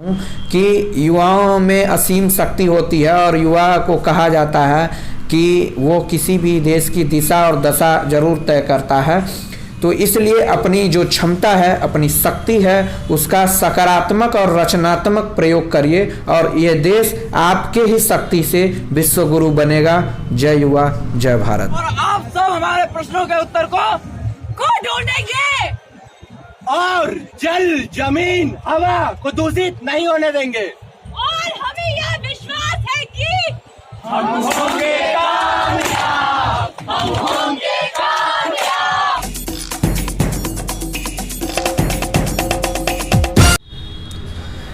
कि युवाओं में असीम शक्ति होती है और युवा को कहा जाता है कि वो किसी भी देश की दिशा और दशा जरूर तय करता है। तो इसलिए अपनी जो क्षमता है, अपनी शक्ति है, उसका सकारात्मक और रचनात्मक प्रयोग करिए और ये देश आपके ही शक्ति से विश्व गुरु बनेगा। जय युवा, जय भारत। और आप सब हमारे प्रश्नों के उत्तर को ढूंढेंगे और जल, जमीन, हवा को दूषित नहीं होने देंगे। और हमें यह विश्वास है कि हम होंगे कामयाब, हम होंगे कामयाब।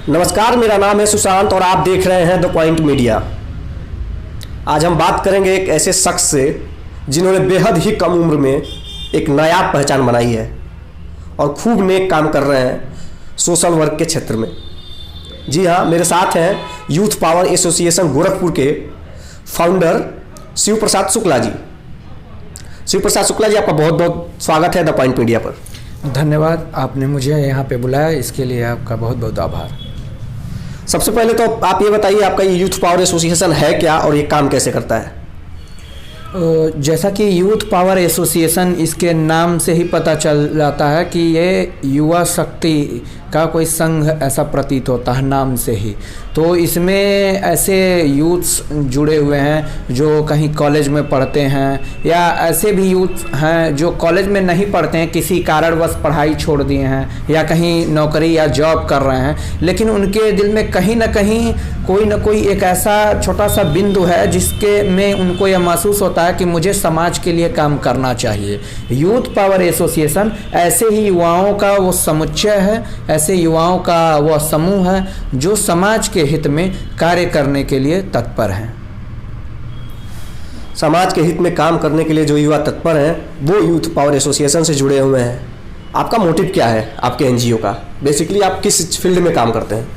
नमस्कार, मेरा नाम है सुशांत और आप देख रहे हैं द पॉइंट मीडिया। आज हम बात करेंगे एक ऐसे शख्स से जिन्होंने बेहद ही कम उम्र में एक नायाब पहचान बनाई है और खूब नेक काम कर रहे हैं सोशल वर्क के क्षेत्र में। जी हाँ, मेरे साथ हैं यूथ पावर एसोसिएशन गोरखपुर के फाउंडर शिव प्रसाद शुक्ला जी। शिव प्रसाद शुक्ला जी, आपका बहुत बहुत स्वागत है द पॉइंट मीडिया पर। धन्यवाद, आपने मुझे यहाँ पे बुलाया, इसके लिए आपका बहुत बहुत आभार। सबसे पहले तो आप ये बताइए, आपका ये यूथ पावर एसोसिएशन है क्या और ये काम कैसे करता है? जैसा कि यूथ पावर एसोसिएशन, इसके नाम से ही पता चल जाता है कि ये युवा शक्ति का कोई संघ ऐसा प्रतीत होता है नाम से ही। तो इसमें ऐसे यूथ्स जुड़े हुए हैं जो कहीं कॉलेज में पढ़ते हैं, या ऐसे भी यूथ हैं जो कॉलेज में नहीं पढ़ते हैं, किसी कारणवश पढ़ाई छोड़ दिए हैं या कहीं नौकरी या जॉब कर रहे हैं, लेकिन उनके दिल में कहीं ना कहीं कोई ना कोई एक ऐसा छोटा सा बिंदु है जिसके में उनको यह महसूस होता है कि मुझे समाज के लिए काम करना चाहिए। यूथ पावर एसोसिएशन ऐसे ही युवाओं का वो समुच्चय है, ऐसे युवाओं का वह समूह है जो समाज के हित में कार्य करने के लिए तत्पर हैं। समाज के हित में काम करने के लिए जो युवा तत्पर हैं वो यूथ पावर एसोसिएशन से जुड़े हुए हैं। आपका मोटिव क्या है आपके एनजीओ का? बेसिकली आप किस फील्ड में काम करते हैं?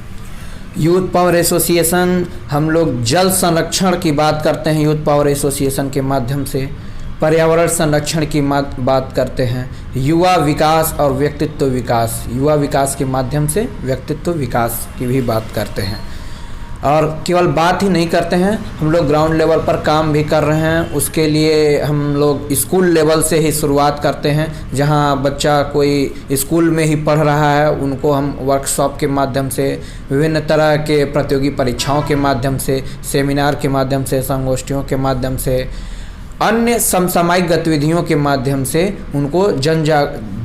यूथ पावर एसोसिएशन, हम लोग जल संरक्षण की बात करते हैं यूथ पावर एसोसिएशन के माध्यम से, पर्यावरण संरक्षण की बात करते हैं, युवा विकास और व्यक्तित्व विकास, युवा विकास के माध्यम से व्यक्तित्व विकास की भी बात करते हैं। और केवल बात ही नहीं करते हैं, हम लोग ग्राउंड लेवल पर काम भी कर रहे हैं। उसके लिए हम लोग स्कूल लेवल से ही शुरुआत करते हैं, जहां बच्चा कोई स्कूल में ही पढ़ रहा है उनको हम वर्कशॉप के माध्यम से, विभिन्न तरह के प्रतियोगी परीक्षाओं के माध्यम से, सेमिनार के माध्यम से, संगोष्ठियों के माध्यम से, अन्य समसामयिक गतिविधियों के माध्यम से उनको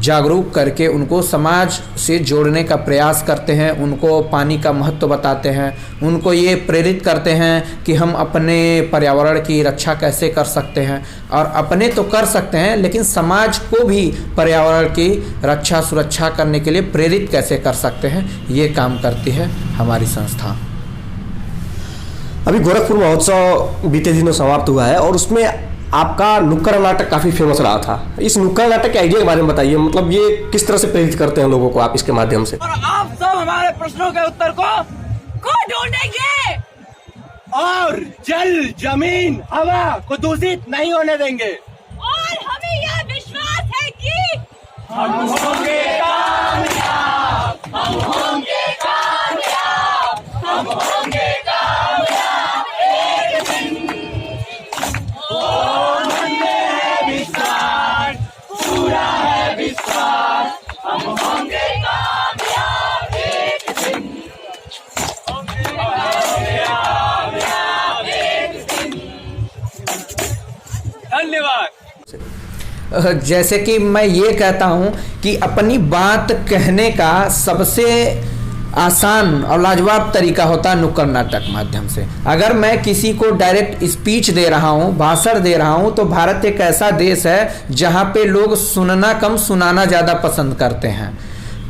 जागरूक करके उनको समाज से जोड़ने का प्रयास करते हैं। उनको पानी का महत्व बताते हैं, उनको ये प्रेरित करते हैं कि हम अपने पर्यावरण की रक्षा कैसे कर सकते हैं, और अपने तो कर सकते हैं लेकिन समाज को भी पर्यावरण की रक्षा सुरक्षा करने के लिए प्रेरित कैसे कर सकते हैं, ये काम करती है हमारी संस्था। अभी गोरखपुर महोत्सव बीते दिनों समाप्त हुआ है और उसमें आपका नुक्कड़ नाटक काफ़ी फेमस रहा था। इस नुक्कड़ नाटक के आइडिया के बारे में बताइए, मतलब ये किस तरह से प्रेरित करते हैं लोगों को आप इसके माध्यम से? और आप सब हमारे प्रश्नों के उत्तर को ढूंढेंगे और जल, जमीन, हवा को दूषित नहीं होने देंगे। और हमें यह विश्वास है कि हम होंगे कामयाब, हम होंगे कामयाब, हम होंगे कामयाब एक दिन। ओ मन में है विश्वास, पूरा है विश्वास, हम होंगे कामयाब एक दिन। होंगे कामयाब एक दिन। धन्यवाद। जैसे कि मैं ये कहता हूँ कि अपनी बात कहने का सबसे आसान और लाजवाब तरीका होता है नुक्कड़ नाटक माध्यम से। अगर मैं किसी को डायरेक्ट स्पीच दे रहा हूँ, भाषण दे रहा हूँ, तो भारत एक ऐसा देश है जहाँ पे लोग सुनना कम सुनाना ज़्यादा पसंद करते हैं।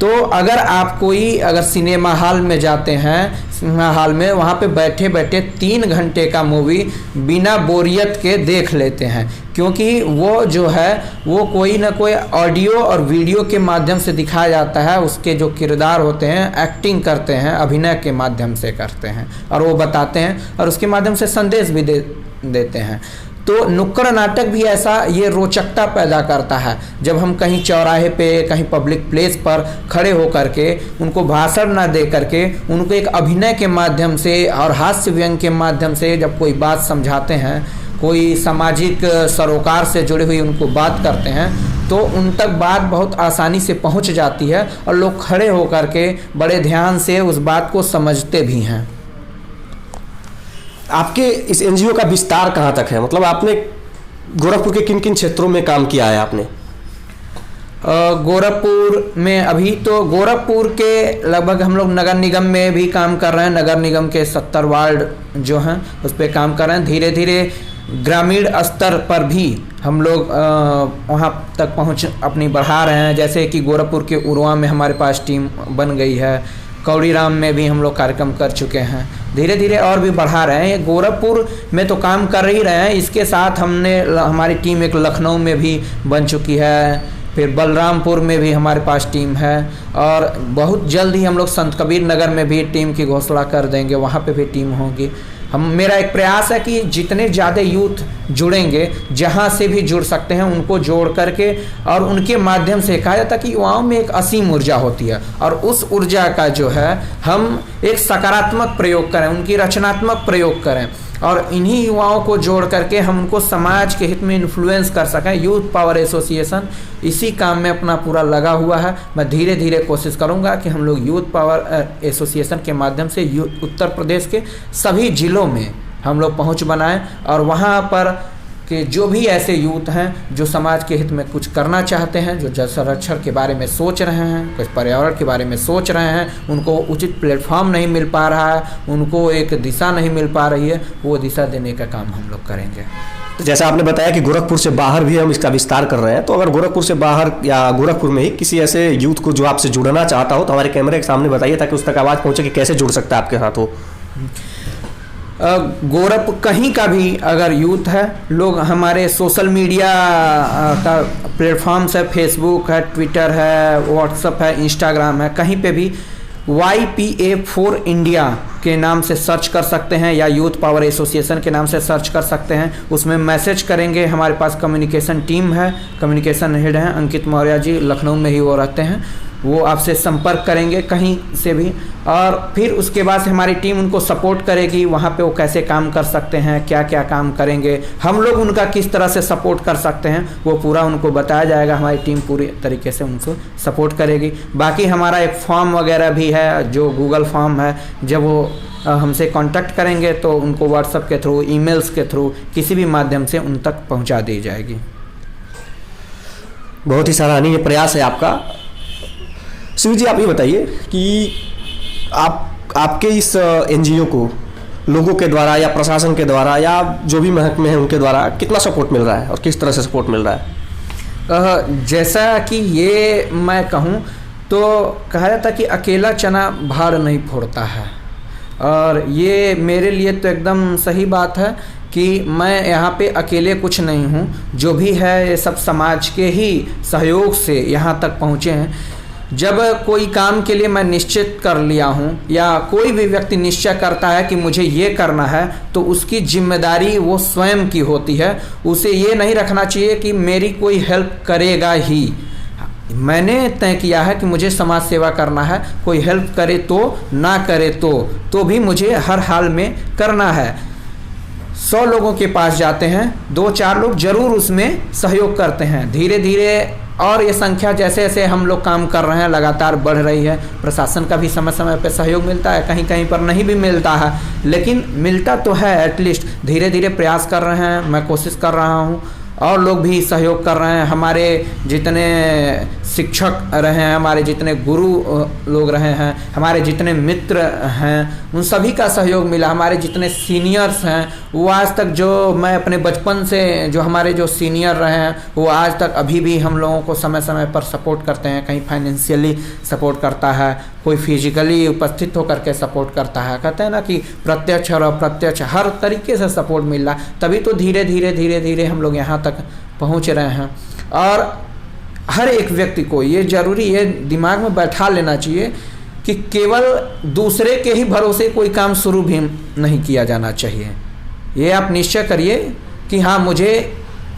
तो अगर आप अगर सिनेमा हॉल में जाते हैं, सिनेमा हॉल में वहाँ पे बैठे बैठे 3 घंटे का मूवी बिना बोरियत के देख लेते हैं, क्योंकि वो जो है वो कोई ना कोई ऑडियो और वीडियो के माध्यम से दिखाया जाता है। उसके जो किरदार होते हैं एक्टिंग करते हैं, अभिनय के माध्यम से करते हैं और वो बताते हैं और उसके माध्यम से संदेश भी देते हैं। तो नुक्कड़ नाटक भी ऐसा ये रोचकता पैदा करता है। जब हम कहीं चौराहे पे, कहीं पब्लिक प्लेस पर खड़े होकर के उनको भाषण ना दे करके उनको एक अभिनय के माध्यम से और हास्य व्यंग के माध्यम से जब कोई बात समझाते हैं, कोई सामाजिक सरोकार से जुड़ी हुई उनको बात करते हैं, तो उन तक बात बहुत आसानी से पहुंच जाती है और लोग खड़े होकर के बड़े ध्यान से उस बात को समझते भी हैं। आपके इस एनजीओ का विस्तार कहाँ तक है? मतलब आपने गोरखपुर के किन किन क्षेत्रों में काम किया है आपने? गोरखपुर में अभी तो गोरखपुर के लगभग हम लोग नगर निगम में भी काम कर रहे हैं। नगर निगम के 70 वार्ड जो हैं उस पर काम कर रहे हैं। धीरे धीरे ग्रामीण स्तर पर भी हम लोग वहाँ तक पहुँच अपनी बढ़ा रहे हैं। जैसे कि गोरखपुर के उरवा में हमारे पास टीम बन गई है, कौड़ीराम में भी हम लोग कार्यक्रम कर चुके हैं। धीरे धीरे और भी बढ़ा रहे हैं। ये गोरखपुर में तो काम कर ही रहे हैं, इसके साथ हमारी टीम एक लखनऊ में भी बन चुकी है, फिर बलरामपुर में भी हमारे पास टीम है और बहुत जल्द ही हम लोग संत कबीर नगर में भी टीम की घोषणा कर देंगे, वहाँ पे भी टीम होगी। मेरा एक प्रयास है कि जितने ज़्यादा यूथ जुड़ेंगे, जहाँ से भी जुड़ सकते हैं उनको जोड़ करके और उनके माध्यम से कहा जाता है कि युवाओं में एक असीम ऊर्जा होती है और उस ऊर्जा का जो है हम एक सकारात्मक प्रयोग करें, उनकी रचनात्मक प्रयोग करें और इन्हीं युवाओं को जोड़ करके हम उनको समाज के हित में इन्फ्लुएंस कर सकें। यूथ पावर एसोसिएशन इसी काम में अपना पूरा लगा हुआ है। मैं धीरे धीरे कोशिश करूंगा कि हम लोग यूथ पावर एसोसिएशन के माध्यम से उत्तर प्रदेश के सभी जिलों में हम लोग पहुंच बनाएं और वहां पर कि जो भी ऐसे यूथ हैं जो समाज के हित में कुछ करना चाहते हैं, जो जल संरक्षण के बारे में सोच रहे हैं, कुछ पर्यावरण के बारे में सोच रहे हैं, उनको उचित प्लेटफॉर्म नहीं मिल पा रहा है, उनको एक दिशा नहीं मिल पा रही है, वो दिशा देने का काम हम लोग करेंगे। तो जैसा आपने बताया कि गोरखपुर से बाहर भी हम इसका विस्तार कर रहे हैं, तो अगर गोरखपुर से बाहर या गोरखपुर में ही किसी ऐसे यूथ को जो आपसे जुड़ना चाहता हो तो हमारे कैमरे के सामने बताइए ताकि उस तक आवाज़ पहुँचे कि कैसे जुड़ सकता है आपके साथ हो। गोरखपुर कहीं का भी अगर यूथ है, लोग हमारे सोशल मीडिया का प्लेटफॉर्म्स है, फेसबुक है, ट्विटर है, व्हाट्सएप है, इंस्टाग्राम है, कहीं पे भी YPA4 इंडिया के नाम से सर्च कर सकते हैं या यूथ पावर एसोसिएशन के नाम से सर्च कर सकते हैं। उसमें मैसेज करेंगे, हमारे पास कम्युनिकेशन टीम है, कम्युनिकेशन हेड हैं अंकित मौर्य जी, लखनऊ में ही वो रहते हैं, वो आपसे संपर्क करेंगे कहीं से भी और फिर उसके बाद से हमारी टीम उनको सपोर्ट करेगी। वहाँ पे वो कैसे काम कर सकते हैं, क्या क्या काम करेंगे, हम लोग उनका किस तरह से सपोर्ट कर सकते हैं, वो पूरा उनको बताया जाएगा। हमारी टीम पूरी तरीके से उनको सपोर्ट करेगी। बाकी हमारा एक फॉर्म वगैरह भी है जो गूगल फॉर्म है, जब वो हमसे कांटेक्ट करेंगे तो उनको व्हाट्सएप के थ्रू, ईमेल्स के थ्रू, किसी भी माध्यम से उन तक पहुँचा दी जाएगी। बहुत ही सराहनीय प्रयास है आपका। शिव जी, आप ये बताइए कि आपके इस एनजीओ को लोगों के द्वारा या प्रशासन के द्वारा या जो भी महकमे हैं उनके द्वारा कितना सपोर्ट मिल रहा है और किस तरह से सपोर्ट मिल रहा है? जैसा कि ये मैं कहूँ तो कहा जाता कि अकेला चना भाड़ नहीं फोड़ता है और ये मेरे लिए तो एकदम सही बात है कि मैं यहाँ पे अकेले कुछ नहीं हूँ। जो भी है ये सब समाज के ही सहयोग से यहाँ तक पहुँचे हैं। जब कोई काम के लिए मैं निश्चित कर लिया हूँ या कोई भी व्यक्ति निश्चय करता है कि मुझे ये करना है तो उसकी जिम्मेदारी वो स्वयं की होती है। उसे ये नहीं रखना चाहिए कि मेरी कोई हेल्प करेगा ही। मैंने तय किया है कि मुझे समाज सेवा करना है, कोई हेल्प करे तो ना करे तो भी मुझे हर हाल में करना है। 100 लोगों के पास जाते हैं, 2-4 लोग जरूर उसमें सहयोग करते हैं। धीरे धीरे और ये संख्या जैसे जैसे हम लोग काम कर रहे हैं लगातार बढ़ रही है। प्रशासन का भी समय समय पर सहयोग मिलता है, कहीं कहीं पर नहीं भी मिलता है, लेकिन मिलता तो है। एटलीस्ट धीरे धीरे प्रयास कर रहे हैं, मैं कोशिश कर रहा हूँ और लोग भी सहयोग कर रहे हैं। हमारे जितने शिक्षक रहे हैं, हमारे जितने गुरु लोग रहे हैं, हमारे जितने मित्र हैं, उन सभी का सहयोग मिला। हमारे जितने सीनियर्स हैं वो आज तक, जो मैं अपने बचपन से जो हमारे जो सीनियर रहे हैं वो आज तक अभी भी हम लोगों को समय समय पर सपोर्ट करते हैं। कहीं फाइनेंशियली सपोर्ट करता है, कोई फिजिकली उपस्थित होकर के सपोर्ट करता है। कहते हैं ना कि प्रत्यक्ष और अप्रत्यक्ष हर तरीके से सपोर्ट मिल रहा, तभी तो धीरे धीरे हम लोग यहाँ तक पहुँच रहे हैं। और हर एक व्यक्ति को ये जरूरी ये दिमाग में बैठा लेना चाहिए कि केवल दूसरे के ही भरोसे कोई काम शुरू भी नहीं किया जाना चाहिए। ये आप निश्चय करिए कि हाँ मुझे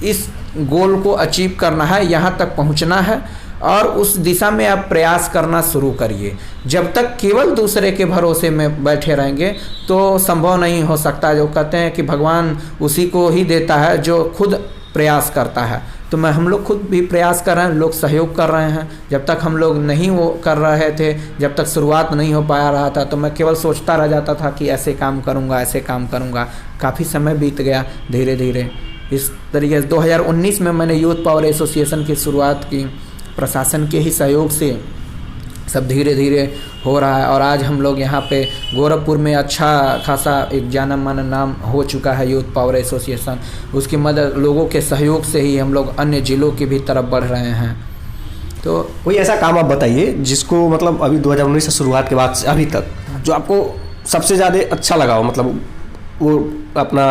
इस गोल को अचीव करना है, यहाँ तक पहुँचना है, और उस दिशा में आप प्रयास करना शुरू करिए। जब तक केवल दूसरे के भरोसे में बैठे रहेंगे तो संभव नहीं हो सकता। जो कहते हैं कि भगवान उसी को ही देता है जो खुद प्रयास करता है। तो हम लोग खुद भी प्रयास कर रहे हैं, लोग सहयोग कर रहे हैं। जब तक हम लोग नहीं वो कर रहे थे, जब तक शुरुआत नहीं हो पाया रहा था, तो मैं केवल सोचता रह जाता था कि ऐसे काम करूँगा, ऐसे काम करूँगा। काफ़ी समय बीत गया धीरे धीरे। इस तरीके से 2019 में मैंने यूथ पावर एसोसिएशन की शुरुआत की। प्रशासन के ही सहयोग से सब धीरे धीरे हो रहा है, और आज हम लोग यहाँ पे गोरखपुर में अच्छा खासा एक जाना माना नाम हो चुका है यूथ पावर एसोसिएशन। उसकी मदद, लोगों के सहयोग से ही हम लोग अन्य ज़िलों की भी तरफ बढ़ रहे हैं। तो कोई ऐसा काम आप बताइए जिसको मतलब अभी 2019 से शुरुआत के बाद से अभी तक जो आपको सबसे ज़्यादा अच्छा लगा हो, मतलब वो अपना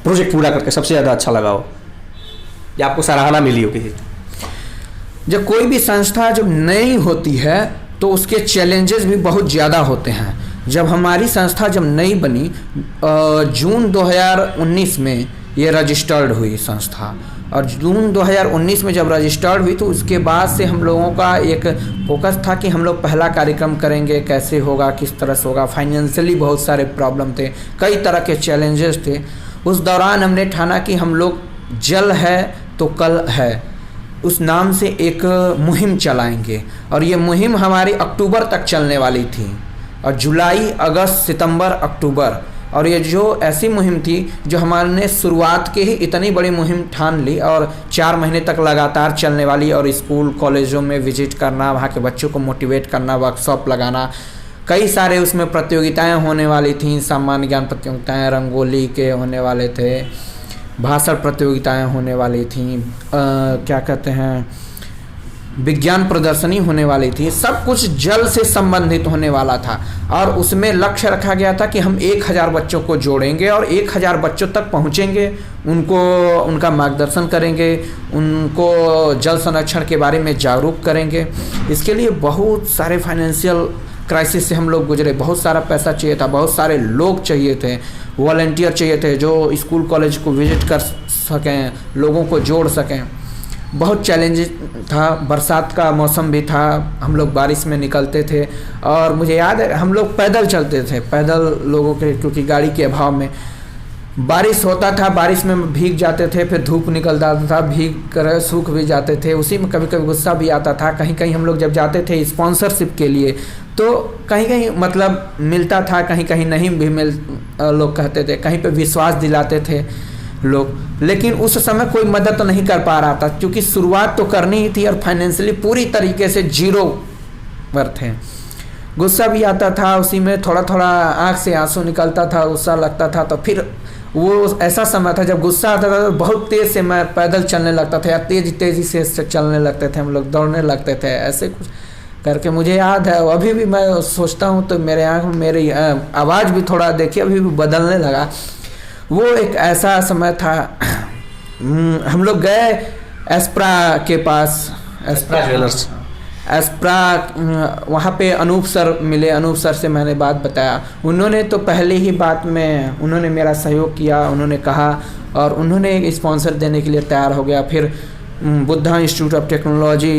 प्रोजेक्ट पूरा करके सबसे ज़्यादा अच्छा लगा हो, या आपको सराहना मिली हो किसी। जब कोई भी संस्था जब नई होती है तो उसके चैलेंजेस भी बहुत ज़्यादा होते हैं। जब हमारी संस्था जब नई बनी, जून 2019 में ये रजिस्टर्ड हुई संस्था, और जून 2019 में जब रजिस्टर्ड हुई तो उसके बाद से हम लोगों का एक फोकस था कि हम लोग पहला कार्यक्रम करेंगे, कैसे होगा, किस तरह से होगा। फाइनेंशियली बहुत सारे प्रॉब्लम थे, कई तरह के चैलेंजेस थे। उस दौरान हमने ठाना कि हम लोग जल है तो कल है उस नाम से एक मुहिम चलाएंगे, और ये मुहिम हमारी अक्टूबर तक चलने वाली थी, और जुलाई, अगस्त, सितंबर, अक्टूबर। और ये जो ऐसी मुहिम थी जो हमारे शुरुआत के ही इतनी बड़ी मुहिम ठान ली, और 4 महीने तक लगातार चलने वाली, और स्कूल कॉलेजों में विजिट करना, वहाँ के बच्चों को मोटिवेट करना, वर्कशॉप लगाना। कई सारे उसमें प्रतियोगिताएं होने वाली थीं, सामान्य ज्ञान प्रतियोगिताएं, रंगोली के होने वाले थे, भाषण प्रतियोगिताएं होने वाली थीं, क्या कहते हैं, विज्ञान प्रदर्शनी होने वाली थी। सब कुछ जल से संबंधित होने वाला था, और उसमें लक्ष्य रखा गया था कि हम 1000 बच्चों को जोड़ेंगे और 1000 बच्चों तक पहुंचेंगे, उनको उनका मार्गदर्शन करेंगे, उनको जल संरक्षण के बारे में जागरूक करेंगे। इसके लिए बहुत सारे फाइनेंशियल क्राइसिस से हम लोग गुजरे। बहुत सारा पैसा चाहिए था, बहुत सारे लोग चाहिए थे, वॉलंटियर चाहिए थे जो स्कूल कॉलेज को विजिट कर सकें, लोगों को जोड़ सकें। बहुत चैलेंज था, बरसात का मौसम भी था, हम लोग बारिश में निकलते थे, और मुझे याद है हम लोग पैदल चलते थे, पैदल लोगों के, क्योंकि गाड़ी के अभाव में। बारिश होता था, बारिश में भीग जाते थे, फिर धूप निकल जाता था, भीग कर सूख भी जाते थे। उसी में कभी कभी गुस्सा भी आता था। कहीं कहीं हम लोग जब जाते थे स्पॉन्सरशिप के लिए तो कहीं कहीं मतलब मिलता था, कहीं कहीं नहीं भी लोग कहते थे, कहीं पे विश्वास दिलाते थे लोग, लेकिन उस समय कोई मदद तो नहीं कर पा रहा था, क्योंकि शुरुआत तो करनी ही थी और फाइनेंशियली पूरी तरीके से जीरो पर थे। गुस्सा भी आता था, उसी में थोड़ा थोड़ा आँख से आंसू निकलता था, गुस्सा लगता था। तो फिर वो ऐसा समय था जब गुस्सा आता था तो बहुत तेज़ से मैं पैदल चलने लगता था, या तेज़ी से चलने लगते थे हम लोग, दौड़ने लगते थे, ऐसे कुछ करके मुझे याद है। अभी भी मैं सोचता हूँ तो मेरे आँख में मेरी आवाज़ भी थोड़ा देखिए अभी भी बदलने लगा। वो एक ऐसा समय था। हम लोग गए एस्प्रा के पास, एस्प्रा ज्वेलर्स, एस्प्रा, वहाँ पे अनूप सर मिले। अनूप सर से मैंने बात बताया, उन्होंने तो पहले ही बात में उन्होंने मेरा सहयोग किया, उन्होंने कहा, और उन्होंने एक स्पॉन्सर देने के लिए तैयार हो गया। फिर बुद्धा इंस्टीट्यूट ऑफ टेक्नोलॉजी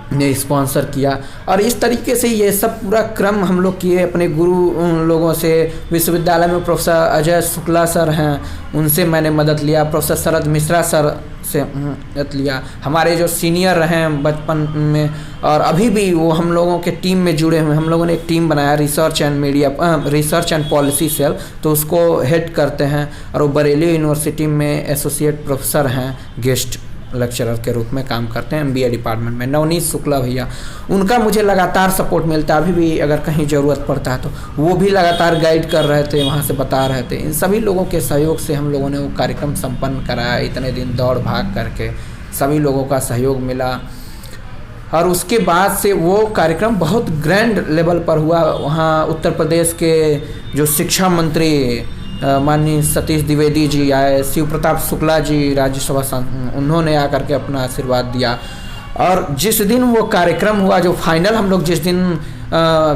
ने स्पॉन्सर किया, और इस तरीके से ये सब पूरा क्रम हम लोग किए अपने गुरु लोगों से। विश्वविद्यालय में प्रोफेसर अजय शुक्ला सर हैं, उनसे मैंने मदद लिया। प्रोफेसर शरद मिश्रा सर से मदद लिया। हमारे जो सीनियर हैं बचपन में और अभी भी वो हम लोगों के टीम में जुड़े हुए। हम लोगों ने एक टीम बनाया, रिसर्च एंड पॉलिसी सेल, तो उसको हेड करते हैं, और वो बरेली यूनिवर्सिटी में एसोसिएट प्रोफेसर हैं, गेस्ट लेक्चरर के रूप में काम करते हैं MBA डिपार्टमेंट में। नवनीत शुक्ला भैया, उनका मुझे लगातार सपोर्ट मिलता है। अभी भी अगर कहीं ज़रूरत पड़ता है तो वो भी लगातार गाइड कर रहे थे, वहाँ से बता रहे थे। इन सभी लोगों के सहयोग से हम लोगों ने वो कार्यक्रम संपन्न कराया। इतने दिन दौड़ भाग करके सभी लोगों का सहयोग मिला, और उसके बाद से वो कार्यक्रम बहुत ग्रैंड लेवल पर हुआ। वहाँ उत्तर प्रदेश के जो शिक्षा मंत्री माननीय सतीश द्विवेदी जी आए, शिव प्रताप शुक्ला जी राज्यसभा, उन्होंने आकर के अपना आशीर्वाद दिया, और जिस दिन वो कार्यक्रम हुआ, जो फाइनल हम लोग जिस दिन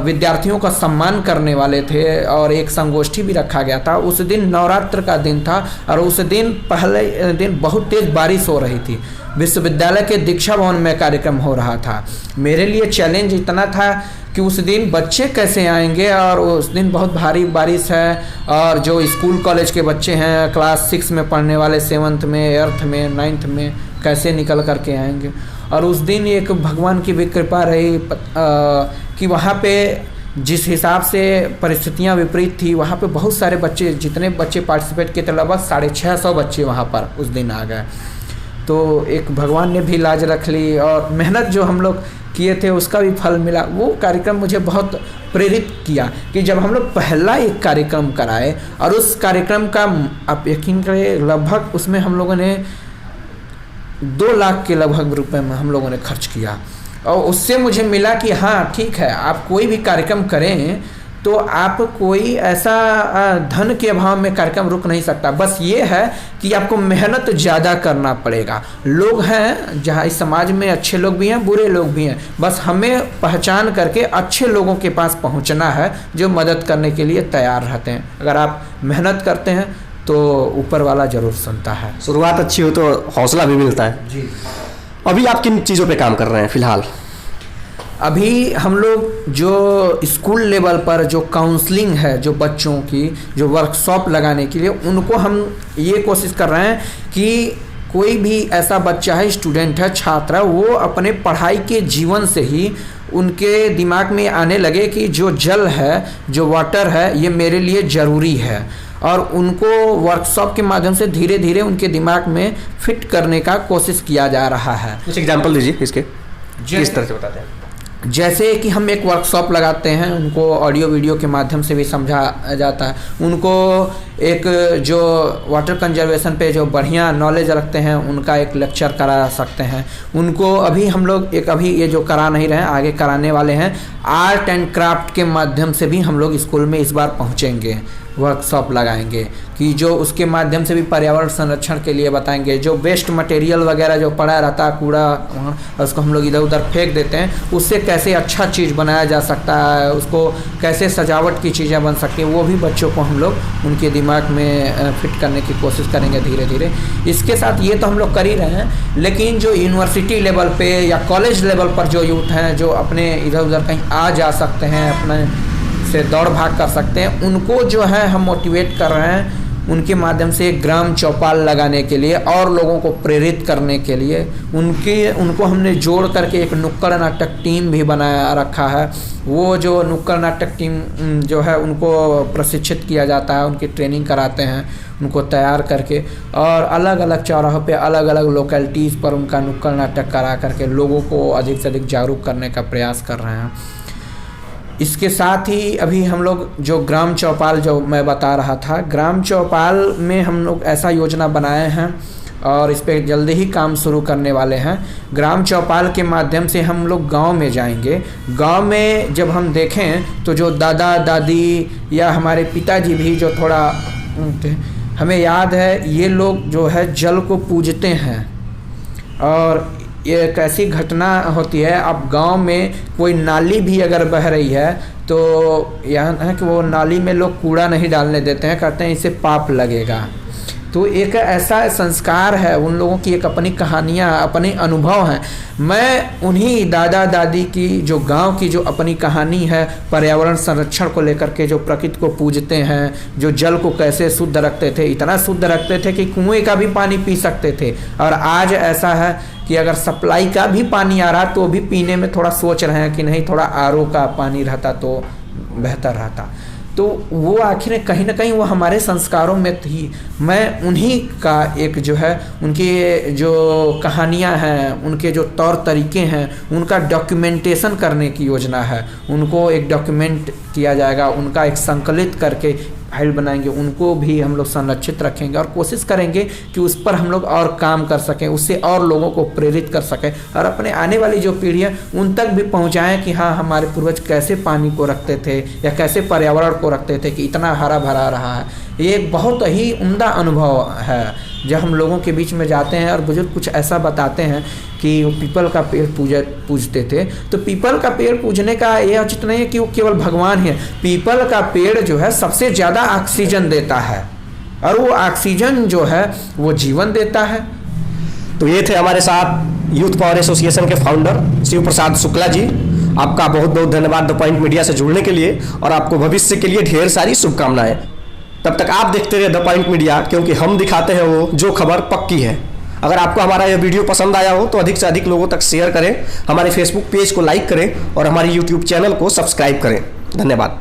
विद्यार्थियों का सम्मान करने वाले थे और एक संगोष्ठी भी रखा गया था, उस दिन नवरात्र का दिन था और उस दिन पहले दिन बहुत तेज बारिश हो रही थी। विश्वविद्यालय के दीक्षा भवन में कार्यक्रम हो रहा था। मेरे लिए चैलेंज इतना था कि उस दिन बच्चे कैसे आएंगे, और उस दिन बहुत भारी बारिश है और जो स्कूल कॉलेज के बच्चे हैं क्लास 6 में पढ़ने वाले 7th में 8th में 9th में कैसे निकल करके आएंगे। और उस दिन एक भगवान की भी कृपा रही कि वहाँ पे जिस हिसाब से परिस्थितियाँ विपरीत थी, वहाँ पे बहुत सारे बच्चे, जितने बच्चे पार्टिसिपेट किए थे लगभग 650 बच्चे वहाँ पर उस दिन आ गए। तो एक भगवान ने भी लाज रख ली और मेहनत जो हम लोग किए थे उसका भी फल मिला। वो कार्यक्रम मुझे बहुत प्रेरित किया कि जब हम लोग पहला एक कार्यक्रम कराए और उस कार्यक्रम का आप यकीन करें लगभग उसमें हम लोगों ने 2 लाख के लगभग रुपए में हम लोगों ने खर्च किया। और उससे मुझे मिला कि हाँ ठीक है, आप कोई भी कार्यक्रम करें तो आप कोई ऐसा धन के अभाव में कार्यक्रम रुक नहीं सकता। बस ये है कि आपको मेहनत ज़्यादा करना पड़ेगा। लोग हैं जहाँ इस समाज में, अच्छे लोग भी हैं बुरे लोग भी हैं, बस हमें पहचान करके अच्छे लोगों के पास पहुँचना है जो मदद करने के लिए तैयार रहते हैं। अगर आप मेहनत करते हैं तो ऊपर वाला ज़रूर सुनता है। शुरुआत अच्छी हो तो हौसला भी मिलता है जी। अभी आप किन चीज़ों पे काम कर रहे हैं फिलहाल? अभी हम लोग जो स्कूल लेवल पर जो काउंसलिंग है, जो बच्चों की जो वर्कशॉप लगाने के लिए, उनको हम ये कोशिश कर रहे हैं कि कोई भी ऐसा बच्चा है, स्टूडेंट है, छात्र है, वो अपने पढ़ाई के जीवन से ही उनके दिमाग में आने लगे कि जो जल है, जो वाटर है, ये मेरे लिए ज़रूरी है। और उनको वर्कशॉप के माध्यम से धीरे धीरे उनके दिमाग में फिट करने का कोशिश किया जा रहा है। कुछ एग्जाम्पल दीजिए इसके, किस तरह से बताते हैं? जैसे कि हम एक वर्कशॉप लगाते हैं, उनको ऑडियो वीडियो के माध्यम से भी समझा जाता है। उनको एक जो वाटर कंजर्वेशन पे जो बढ़िया नॉलेज रखते हैं उनका एक लेक्चर करा सकते हैं। उनको अभी हम लोग एक अभी ये जो करा नहीं रहे हैं, आगे कराने वाले हैं, आर्ट एंड क्राफ्ट के माध्यम से भी हम लोग स्कूल में इस बार पहुँचेंगे, वर्कशॉप लगाएंगे कि जो उसके माध्यम से भी पर्यावरण संरक्षण के लिए बताएंगे। जो वेस्ट मटेरियल वगैरह जो पड़ा रहता है, कूड़ा, उसको हम लोग इधर उधर फेंक देते हैं, उससे कैसे अच्छा चीज़ बनाया जा सकता है, उसको कैसे सजावट की चीज़ें बन सकती हैं, वो भी बच्चों को हम लोग उनके दिमाग में फिट करने की कोशिश करेंगे धीरे धीरे। इसके साथ ये तो हम लोग कर ही रहे हैं, लेकिन जो यूनिवर्सिटी लेवल पे या कॉलेज लेवल पर जो यूथ हैं, जो अपने इधर उधर कहीं आ जा सकते हैं, अपने से दौड़ भाग कर सकते हैं, उनको जो है हम मोटिवेट कर रहे हैं उनके माध्यम से ग्राम चौपाल लगाने के लिए और लोगों को प्रेरित करने के लिए। उनको हमने जोड़ करके एक नुक्कड़ नाटक टीम भी बनाया रखा है। वो जो नुक्कड़ नाटक टीम जो है उनको प्रशिक्षित किया जाता है, उनकी ट्रेनिंग कराते हैं उनको तैयार करके, और अलग अलग चौराहों पे अलग अलग लोकेलिटीज़ पर उनका नुक्कड़ नाटक करा करके लोगों को अधिक से अधिक जागरूक करने का प्रयास कर रहे हैं। इसके साथ ही अभी हम लोग जो ग्राम चौपाल जो मैं बता रहा था, ग्राम चौपाल में हम लोग ऐसा योजना बनाए हैं और इस पर जल्दी ही काम शुरू करने वाले हैं। ग्राम चौपाल के माध्यम से हम लोग गांव में जाएंगे। गांव में जब हम देखें तो जो दादा दादी या हमारे पिताजी भी जो थोड़ा हमें याद है, ये लोग जो है जल को पूजते हैं। और ये एक ऐसी घटना होती है, अब गांव में कोई नाली भी अगर बह रही है तो यहाँ है कि वो नाली में लोग कूड़ा नहीं डालने देते हैं, कहते हैं इससे पाप लगेगा। तो एक ऐसा संस्कार है, उन लोगों की एक अपनी कहानियाँ, अपने अनुभव हैं। मैं उन्हीं दादा दादी की जो गांव की जो अपनी कहानी है पर्यावरण संरक्षण को लेकर के, जो प्रकृति को पूजते हैं, जो जल को कैसे शुद्ध रखते थे, इतना शुद्ध रखते थे कि कुएं का भी पानी पी सकते थे। और आज ऐसा है कि अगर सप्लाई का भी पानी आ रहा तो भी पीने में थोड़ा सोच रहे हैं कि नहीं थोड़ा आरओ का पानी रहता तो बेहतर रहता। तो वो आखिर कहीं ना कहीं वो हमारे संस्कारों में थी। मैं उन्हीं का एक जो है उनकी जो कहानियाँ हैं, उनके जो तौर तरीके हैं, उनका डॉक्यूमेंटेशन करने की योजना है। उनको एक डॉक्यूमेंट किया जाएगा, उनका एक संकलित करके फाइल बनाएंगे, उनको भी हम लोग संरक्षित रखेंगे और कोशिश करेंगे कि उस पर हम लोग और काम कर सकें, उससे और लोगों को प्रेरित कर सकें और अपने आने वाली जो पीढ़ी है उन तक भी पहुंचाएं कि हाँ हमारे पूर्वज कैसे पानी को रखते थे या कैसे पर्यावरण को रखते थे कि इतना हरा भरा रहा है। ये एक बहुत ही उम्दा अनुभव है जब हम लोगों के बीच में जाते हैं और बुजुर्ग कुछ ऐसा बताते हैं कि वो पीपल का पेड़ पूजते थे, तो पीपल का पेड़ पूजने का ये औचित्य नहीं है कि वो केवल भगवान है। पीपल का पेड़ जो है सबसे ज़्यादा ऑक्सीजन देता है, और वो ऑक्सीजन जो है वो जीवन देता है। तो ये थे हमारे साथ यूथ पावर एसोसिएशन के फाउंडर शिव प्रसाद शुक्ला जी। आपका बहुत बहुत धन्यवाद द पॉइंट मीडिया से जुड़ने के लिए, और आपको भविष्य के लिए ढेर सारी शुभकामनाएं। तब तक आप देखते रहे द पॉइंट मीडिया, क्योंकि हम दिखाते हैं वो जो खबर पक्की है। अगर आपको हमारा यह वीडियो पसंद आया हो तो अधिक से अधिक लोगों तक शेयर करें, हमारे फेसबुक पेज को लाइक करें और हमारे यूट्यूब चैनल को सब्सक्राइब करें। धन्यवाद।